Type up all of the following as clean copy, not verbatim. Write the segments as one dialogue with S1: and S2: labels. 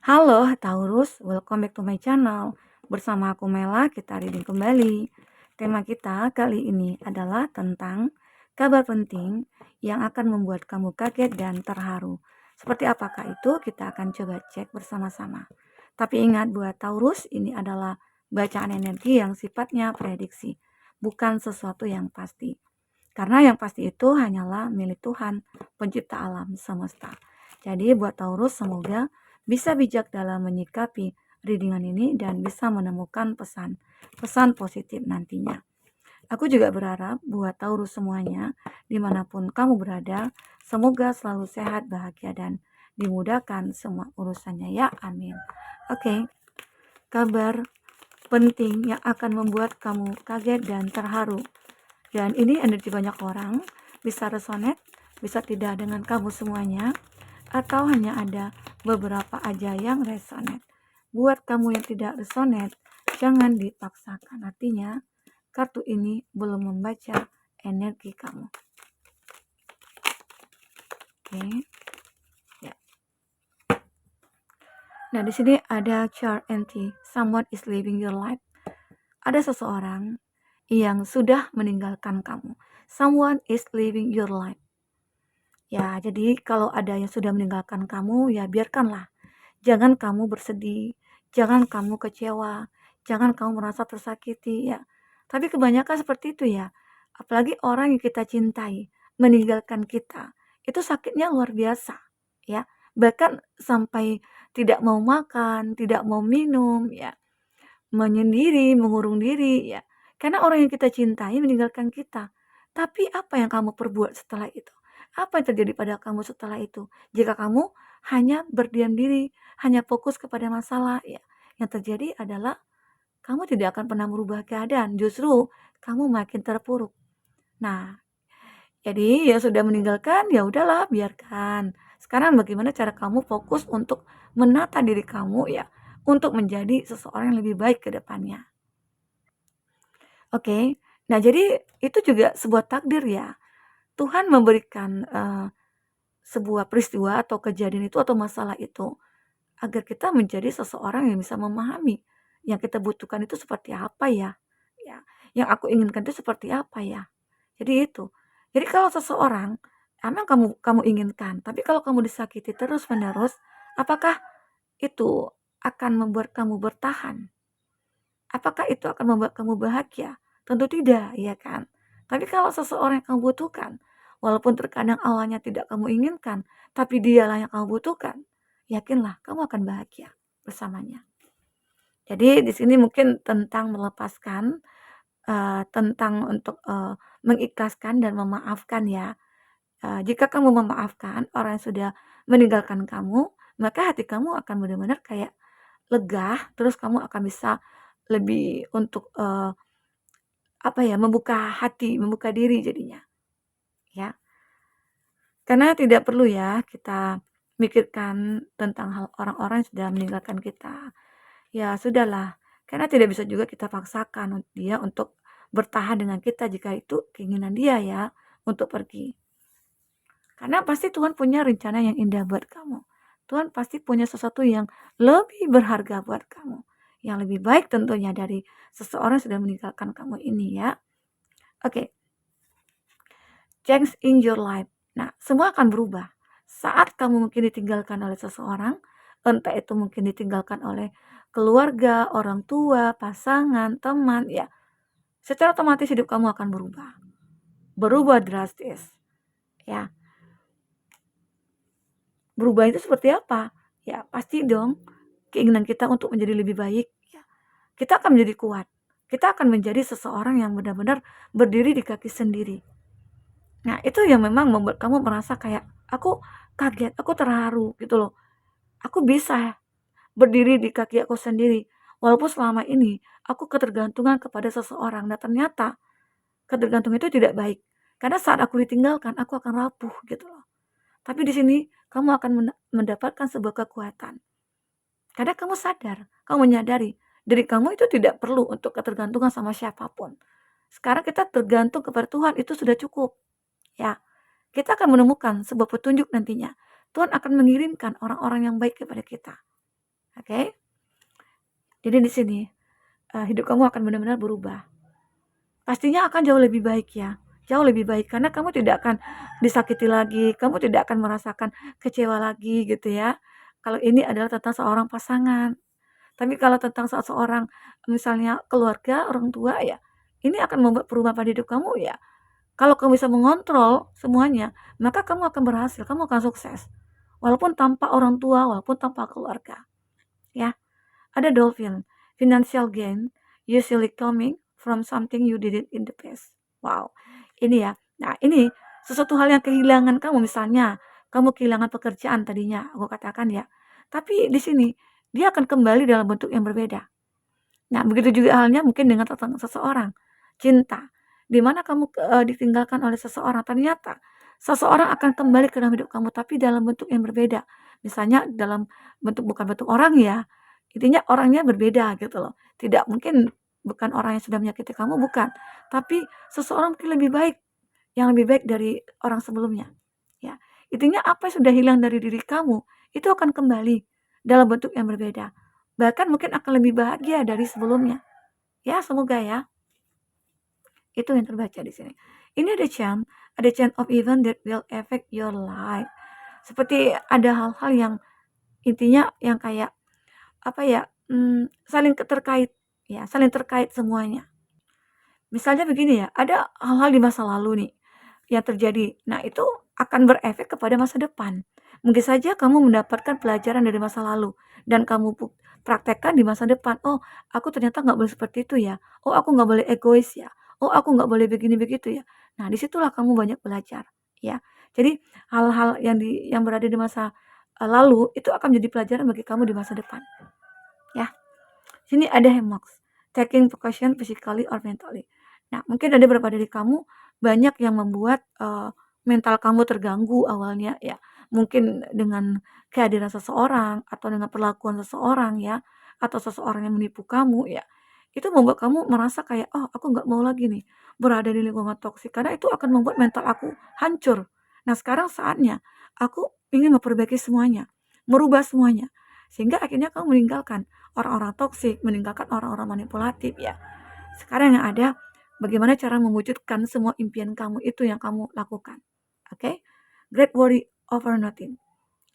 S1: Halo Taurus, welcome back to my channel. Bersama aku Mela, kita reading kembali. Tema kita kali ini adalah tentang kabar penting yang akan membuat kamu kaget dan terharu. Seperti apakah itu? Kita akan coba cek bersama-sama. Tapi ingat buat Taurus, ini adalah bacaan energi yang sifatnya prediksi, bukan sesuatu yang pasti. Karena yang pasti itu hanyalah milik Tuhan, pencipta alam semesta. Jadi buat Taurus semoga bisa bijak dalam menyikapi readingan ini dan bisa menemukan pesan positif nantinya. Aku juga berharap buat Taurus semuanya, dimanapun kamu berada, semoga selalu sehat, bahagia, dan dimudahkan semua urusannya ya, amin. Oke, kabar penting yang akan membuat kamu kaget dan terharu. Dan ini energi banyak orang, bisa resonate, bisa tidak dengan kamu semuanya, atau hanya ada beberapa aja yang resonate. Buat kamu yang tidak resonate, jangan dipaksakan. Artinya, kartu ini belum membaca energi kamu. Oke. Ya. Nah, di sini ada chart empty. Someone is living your life. Ada seseorang yang sudah meninggalkan kamu. Someone is living your life. Ya, jadi kalau ada yang sudah meninggalkan kamu, ya biarkanlah. Jangan kamu bersedih, jangan kamu kecewa, jangan kamu merasa tersakiti ya. Tapi kebanyakan seperti itu ya. Apalagi orang yang kita cintai meninggalkan kita, itu sakitnya luar biasa ya. Bahkan sampai tidak mau makan, tidak mau minum ya, menyendiri, mengurung diri ya. Karena orang yang kita cintai meninggalkan kita. Tapi apa yang kamu perbuat setelah itu? Apa yang terjadi pada kamu setelah itu? Jika kamu hanya berdiam diri, hanya fokus kepada masalah ya, yang terjadi adalah kamu tidak akan pernah merubah keadaan, justru kamu makin terpuruk. Nah, jadi yang sudah meninggalkan ya udahlah biarkan. Sekarang bagaimana cara kamu fokus untuk menata diri kamu ya, untuk menjadi seseorang yang lebih baik ke depannya. Oke. Nah, jadi itu juga sebuah takdir ya. Tuhan memberikan sebuah peristiwa atau kejadian itu atau masalah itu agar kita menjadi seseorang yang bisa memahami yang kita butuhkan itu seperti apa ya. Ya, yang aku inginkan itu seperti apa ya. Jadi itu. Jadi kalau seseorang emang kamu kamu inginkan, tapi kalau kamu disakiti terus-menerus, apakah itu akan membuat kamu bertahan? Apakah itu akan membuat kamu bahagia? Tentu tidak, ya kan? Tapi kalau seseorang yang kamu butuhkan, walaupun terkadang awalnya tidak kamu inginkan, tapi dialah yang kamu butuhkan, yakinlah kamu akan bahagia bersamanya. Jadi di sini mungkin tentang melepaskan, tentang untuk mengikhlaskan dan memaafkan ya. Jika kamu memaafkan orang yang sudah meninggalkan kamu, maka hati kamu akan benar-benar kayak lega, terus kamu akan bisa lebih untuk, apa ya, membuka hati, membuka diri jadinya, ya. Karena tidak perlu ya kita mikirkan tentang hal orang-orang yang sudah meninggalkan kita. Ya sudahlah, karena tidak bisa juga kita paksakan dia untuk bertahan dengan kita jika itu keinginan dia ya, untuk pergi. Karena pasti Tuhan punya rencana yang indah buat kamu. Tuhan pasti punya sesuatu yang lebih berharga buat kamu. Yang lebih baik tentunya dari seseorang yang sudah meninggalkan kamu ini ya. Oke, change in your life. Nah, semua akan berubah. Saat kamu mungkin ditinggalkan oleh seseorang, entah itu mungkin ditinggalkan oleh keluarga, orang tua, pasangan, teman, ya, secara otomatis hidup kamu akan berubah. Berubah drastis. Ya, berubah itu seperti apa? Ya, pasti dong keinginan kita untuk menjadi lebih baik, ya. Kita akan menjadi kuat. Kita akan menjadi seseorang yang benar-benar berdiri di kaki sendiri. Nah, itu yang memang membuat kamu merasa kayak, aku kaget, aku terharu gitu loh. Aku bisa berdiri di kaki aku sendiri. Walaupun selama ini aku ketergantungan kepada seseorang. Dan ternyata ketergantungan itu tidak baik. Karena saat aku ditinggalkan, aku akan rapuh gitu loh. Tapi di sini kamu akan mendapatkan sebuah kekuatan. Karena kamu sadar, kamu menyadari diri kamu itu tidak perlu untuk ketergantungan sama siapapun. Sekarang kita tergantung kepada Tuhan, itu sudah cukup. Ya, kita akan menemukan sebuah petunjuk nantinya. Tuhan akan mengirimkan orang-orang yang baik kepada kita. Oke? Jadi di sini hidup kamu akan benar-benar berubah. Pastinya akan jauh lebih baik ya. Jauh lebih baik karena kamu tidak akan disakiti lagi, kamu tidak akan merasakan kecewa lagi gitu ya. Kalau ini adalah tentang seorang pasangan. Tapi kalau tentang seseorang misalnya keluarga, orang tua ya, ini akan membuat perubahan pada hidup kamu ya. Kalau kamu bisa mengontrol semuanya, maka kamu akan berhasil, kamu akan sukses. Walaupun tanpa orang tua, walaupun tanpa keluarga, ya. Ada dolphin, financial gain usually coming from something you did it in the past. Wow, ini ya. Nah, ini sesuatu hal yang kehilangan kamu misalnya, kamu kehilangan pekerjaan tadinya, aku katakan ya. Tapi di sini dia akan kembali dalam bentuk yang berbeda. Nah, begitu juga halnya mungkin dengan tentang seseorang, cinta. Di mana kamu ditinggalkan oleh seseorang, ternyata seseorang akan kembali ke dalam hidup kamu, tapi dalam bentuk yang berbeda. Misalnya dalam bentuk bukan bentuk orang ya, intinya orangnya berbeda gitu loh. Tidak mungkin bukan orang yang sudah menyakiti kamu, bukan. Tapi seseorang mungkin lebih baik, yang lebih baik dari orang sebelumnya. Ya, intinya apa yang sudah hilang dari diri kamu, itu akan kembali dalam bentuk yang berbeda. Bahkan mungkin akan lebih bahagia dari sebelumnya. Ya, semoga ya. Itu yang terbaca di sini. Ini ada chance of event that will affect your life. Seperti ada hal-hal yang intinya yang kayak apa ya, saling terkait ya, saling terkait semuanya. Misalnya begini ya, ada hal-hal di masa lalu nih yang terjadi. Nah, itu akan berefek kepada masa depan. Mungkin saja kamu mendapatkan pelajaran dari masa lalu dan kamu praktekkan di masa depan. Oh, aku ternyata nggak boleh seperti itu ya. Oh, aku nggak boleh egois ya. Oh, aku nggak boleh begini begitu ya. Nah, disitulah kamu banyak belajar ya. Jadi hal-hal yang berada di masa lalu itu akan menjadi pelajaran bagi kamu di masa depan. Ya, sini ada Hemox, taking precaution physically or mentally. Nah, mungkin ada beberapa dari kamu banyak yang membuat mental kamu terganggu awalnya ya. Mungkin dengan kehadiran seseorang atau dengan perlakuan seseorang ya, atau seseorang yang menipu kamu ya. Itu membuat kamu merasa kayak, oh aku nggak mau lagi nih berada di lingkungan toksik karena itu akan membuat mental aku hancur. Nah sekarang saatnya aku ingin memperbaiki semuanya, merubah semuanya. Sehingga akhirnya kamu meninggalkan orang-orang toksik, meninggalkan orang-orang manipulatif ya. Sekarang yang ada, bagaimana cara mewujudkan semua impian kamu itu yang kamu lakukan. Oke? Okay? Great worry over nothing.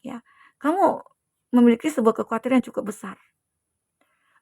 S1: Ya. Kamu memiliki sebuah kekhawatiran yang cukup besar.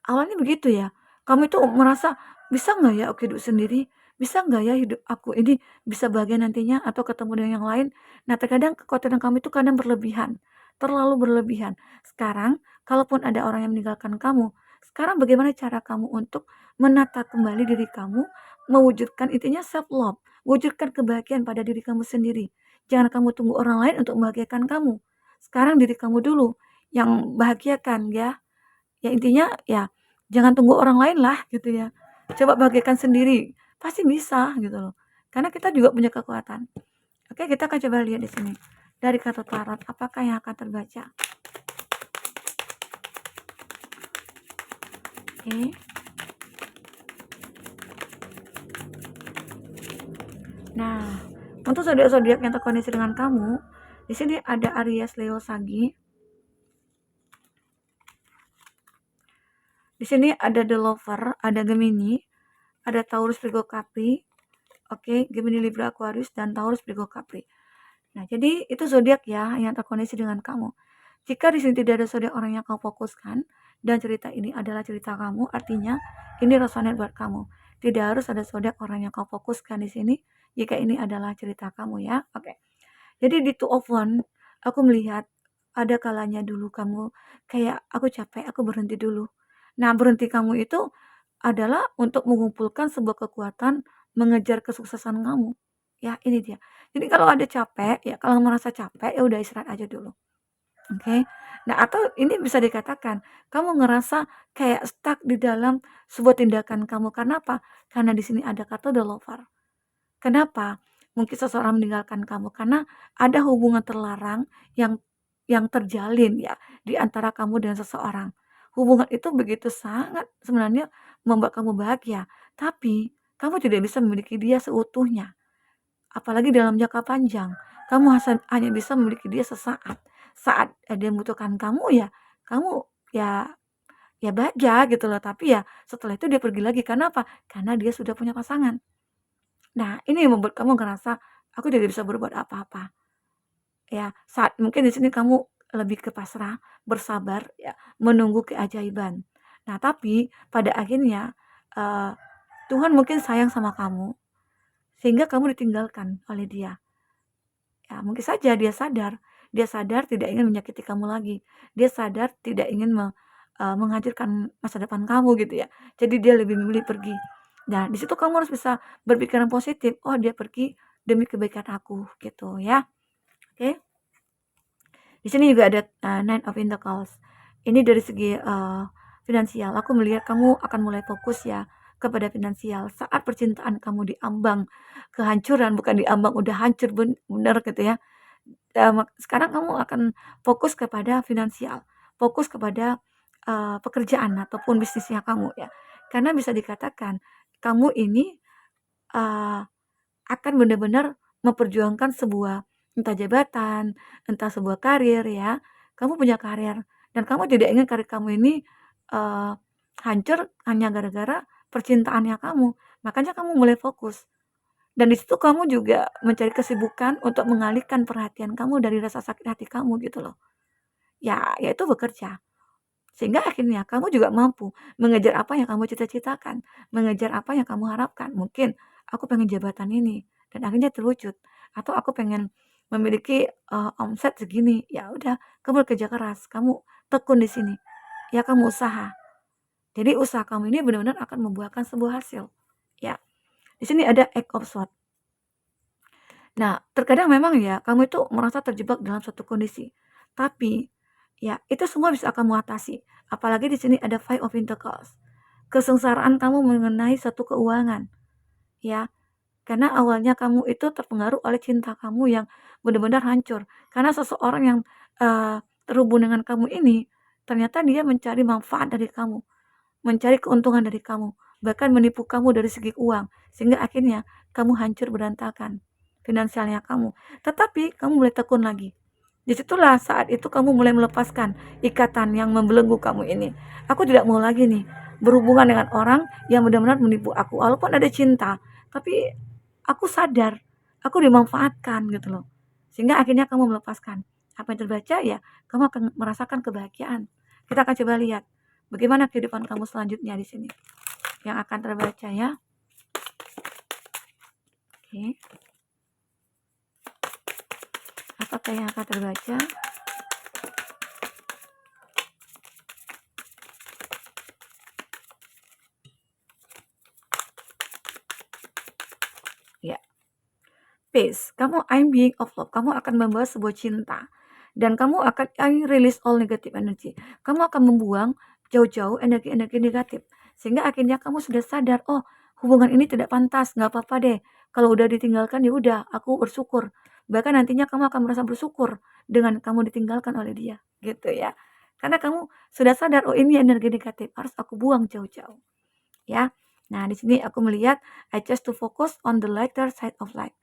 S1: Awalnya begitu ya. Kamu itu merasa, bisa nggak ya aku hidup sendiri? Bisa nggak ya hidup aku ini bisa bahagia nantinya atau ketemu dengan yang lain? Nah, terkadang kekhawatiran kamu itu kadang berlebihan, terlalu berlebihan. Sekarang, kalaupun ada orang yang meninggalkan kamu, sekarang bagaimana cara kamu untuk menata kembali diri kamu, mewujudkan intinya self love, wujudkan kebahagiaan pada diri kamu sendiri. Jangan kamu tunggu orang lain untuk membahagiakan kamu. Sekarang diri kamu dulu yang bahagiakan ya. Ya intinya ya jangan tunggu orang lain lah gitu ya. Coba bahagiakan sendiri, pasti bisa gitu loh. Karena kita juga punya kekuatan. Oke, kita akan coba lihat di sini. Dari kartu tarot, apakah yang akan terbaca? Oke. Nah, untuk zodiak-zodiak yang terkoneksi dengan kamu, di sini ada Aries, Leo, Sagi. Di sini ada The Lover, ada Gemini, ada Taurus, Virgo, Capri. Oke, Gemini, Libra, Aquarius, dan Taurus, Virgo, Capri. Nah, jadi itu zodiak ya yang terkoneksi dengan kamu. Jika di sini tidak ada zodiak orang yang kamu fokuskan dan cerita ini adalah cerita kamu, artinya ini resonate buat kamu. Tidak harus ada zodiak orang yang kamu fokuskan di sini jika ini adalah cerita kamu ya. Oke. Jadi di Two of One, aku melihat ada kalanya dulu kamu kayak aku capek, aku berhenti dulu. Nah, berhenti kamu itu adalah untuk mengumpulkan sebuah kekuatan mengejar kesuksesan kamu. Ya, ini dia. Jadi kalau ada capek, ya kalau merasa capek, ya udah istirahat aja dulu. Oke. Nah, atau ini bisa dikatakan, kamu ngerasa kayak stuck di dalam sebuah tindakan kamu. Karena apa? Karena di sini ada kata the lover. Kenapa? Mungkin seseorang meninggalkan kamu karena ada hubungan terlarang yang terjalin ya di antara kamu dan seseorang. Hubungan itu begitu sangat sebenarnya membuat kamu bahagia, tapi kamu tidak bisa memiliki dia seutuhnya. Apalagi dalam jangka panjang. Kamu hanya bisa memiliki dia sesaat. Saat dia membutuhkan kamu ya, kamu ya ya bahagia gitu loh, tapi ya setelah itu dia pergi lagi, karena apa? Karena dia sudah punya pasangan. Nah, ini yang membuat kamu ngerasa, "Aku tidak bisa berbuat apa-apa." Ya, saat mungkin di sini kamu lebih ke pasrah, bersabar, ya, menunggu keajaiban. Nah, tapi pada akhirnya, eee, Tuhan mungkin sayang sama kamu, sehingga kamu ditinggalkan oleh Dia. Ya, mungkin saja dia sadar tidak ingin menyakiti kamu lagi. Dia sadar tidak ingin menghancurkan masa depan kamu gitu ya. Jadi dia lebih memilih pergi. Nah, di situ kamu harus bisa berpikiran positif, "Oh, dia pergi demi kebaikan aku," gitu ya. Oke. Di sini juga ada, Nine of Pentacles. Ini dari segi, finansial, aku melihat kamu akan mulai fokus ya kepada finansial saat percintaan kamu diambang kehancuran, bukan diambang udah hancur bener gitu ya. Sekarang kamu akan fokus kepada finansial, fokus kepada, pekerjaan ataupun bisnisnya kamu ya. Karena bisa dikatakan kamu ini, eee, akan benar-benar memperjuangkan sebuah entah jabatan, entah sebuah karir ya. Kamu punya karir dan kamu tidak ingin karir kamu ini, eee, hancur hanya gara-gara percintaannya kamu. Makanya kamu mulai fokus dan di situ kamu juga mencari kesibukan untuk mengalihkan perhatian kamu dari rasa sakit hati kamu gitu loh. Ya, yaitu bekerja. Sehingga akhirnya kamu juga mampu mengejar apa yang kamu cita-citakan, mengejar apa yang kamu harapkan. Mungkin aku pengen jabatan ini dan akhirnya terwujud atau aku pengen memiliki, omset segini. Ya udah, kamu bekerja keras, kamu tekun di sini. Ya kamu usaha. Jadi usaha kamu ini benar-benar akan membuahkan sebuah hasil. Ya, di sini ada Eight of Swords. Nah, terkadang memang ya, kamu itu merasa terjebak dalam suatu kondisi. Tapi, ya itu semua bisa kamu atasi. Apalagi di sini ada Five of Pentacles. Kesengsaraan kamu mengenai satu keuangan, ya. Karena awalnya kamu itu terpengaruh oleh cinta kamu yang benar-benar hancur. Karena seseorang yang terhubung dengan kamu ini, ternyata dia mencari manfaat dari kamu, mencari keuntungan dari kamu, bahkan menipu kamu dari segi uang, sehingga akhirnya kamu hancur berantakan finansialnya kamu. Tetapi kamu mulai tekun lagi. Disitulah saat itu kamu mulai melepaskan ikatan yang membelenggu kamu ini. Aku tidak mau lagi nih berhubungan dengan orang yang benar-benar menipu aku. Walaupun ada cinta, tapi aku sadar aku dimanfaatkan gitu loh. Sehingga akhirnya kamu melepaskan. Apa yang terbaca ya, kamu akan merasakan kebahagiaan. Kita akan coba lihat bagaimana kehidupan kamu selanjutnya di sini. Yang akan terbaca ya. Oke. Apakah yang akan terbaca? Ya. Peace. Kamu I'm being of love. Kamu akan membawa sebuah cinta. Dan kamu akan I release all negative energy. Kamu akan membuang jauh-jauh energi-energi negatif. Sehingga akhirnya kamu sudah sadar, oh hubungan ini tidak pantas, nggak apa-apa deh. Kalau udah ditinggalkan ya udah, aku bersyukur. Bahkan nantinya kamu akan merasa bersyukur dengan kamu ditinggalkan oleh dia, gitu ya. Karena kamu sudah sadar, oh ini energi negatif, harus aku buang jauh-jauh, ya. Nah, di sini aku melihat I choose to focus on the lighter side of life.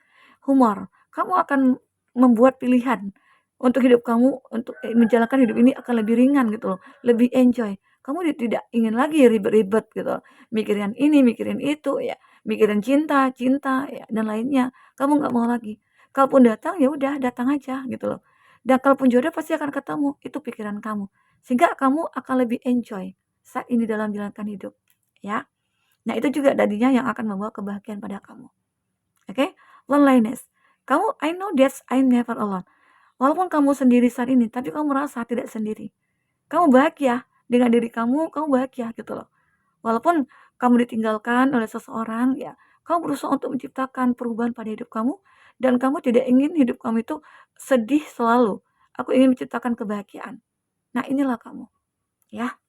S1: Humor. Kamu akan membuat pilihan untuk hidup kamu, untuk menjalankan hidup ini akan lebih ringan gitu loh, lebih enjoy. Kamu tidak ingin lagi ribet-ribet gitu loh, mikirin ini, mikirin itu ya, mikirin cinta, cinta ya dan lainnya. Kamu nggak mau lagi. Kalaupun datang ya udah datang aja gitu loh. Dan kalaupun jodoh pasti akan ketemu, itu pikiran kamu. Sehingga kamu akan lebih enjoy saat ini dalam menjalankan hidup, ya. Nah, itu juga tadinya yang akan membawa kebahagiaan pada kamu. Oke? Loneliness. Kamu I know that I'm never alone. Walaupun kamu sendiri saat ini, tapi kamu merasa tidak sendiri. Kamu bahagia dengan diri kamu bahagia gitu loh. Walaupun kamu ditinggalkan oleh seseorang, ya, kamu berusaha untuk menciptakan perubahan pada hidup kamu dan kamu tidak ingin hidup kamu itu sedih selalu. Aku ingin menciptakan kebahagiaan. Nah, inilah kamu, ya.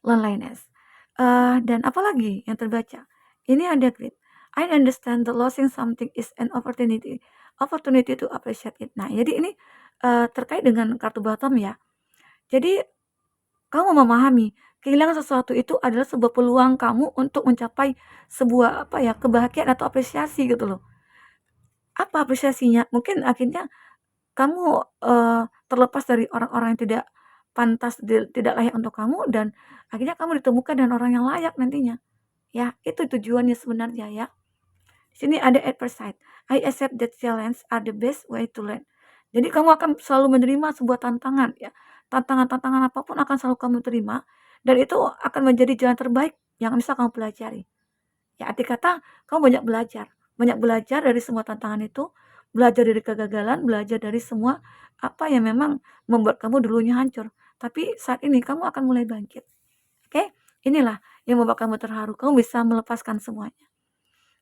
S1: Loneliness. Dan apalagi yang terbaca? Ini ada greed. I understand that losing something is an opportunity opportunity to appreciate it. Nah, jadi ini, terkait dengan kartu bottom ya. Jadi kamu memahami kehilangan sesuatu itu adalah sebuah peluang kamu untuk mencapai sebuah apa ya, kebahagiaan atau apresiasi gitu loh. Apa apresiasinya? Mungkin akhirnya kamu, terlepas dari orang-orang yang tidak pantas tidak layak untuk kamu dan akhirnya kamu ditemukan dengan orang yang layak nantinya. Ya, itu tujuannya sebenarnya ya. Di sini ada at first sight. I accept that challenge are the best way to learn. Jadi kamu akan selalu menerima sebuah tantangan ya. Tantangan-tantangan apapun akan selalu kamu terima dan itu akan menjadi jalan terbaik yang bisa kamu pelajari. Ya, arti kata kamu banyak belajar dari semua tantangan itu, belajar dari kegagalan, belajar dari semua apa yang memang membuat kamu dulunya hancur. Tapi saat ini kamu akan mulai bangkit. Oke? Inilah yang membuat kamu terharu. Kamu bisa melepaskan semuanya.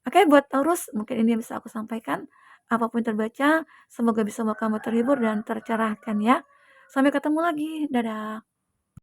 S1: Oke, buat Taurus, mungkin ini yang bisa aku sampaikan. Apapun yang terbaca, semoga bisa membuat kamu terhibur dan tercerahkan ya. Sampai ketemu lagi. Dadah.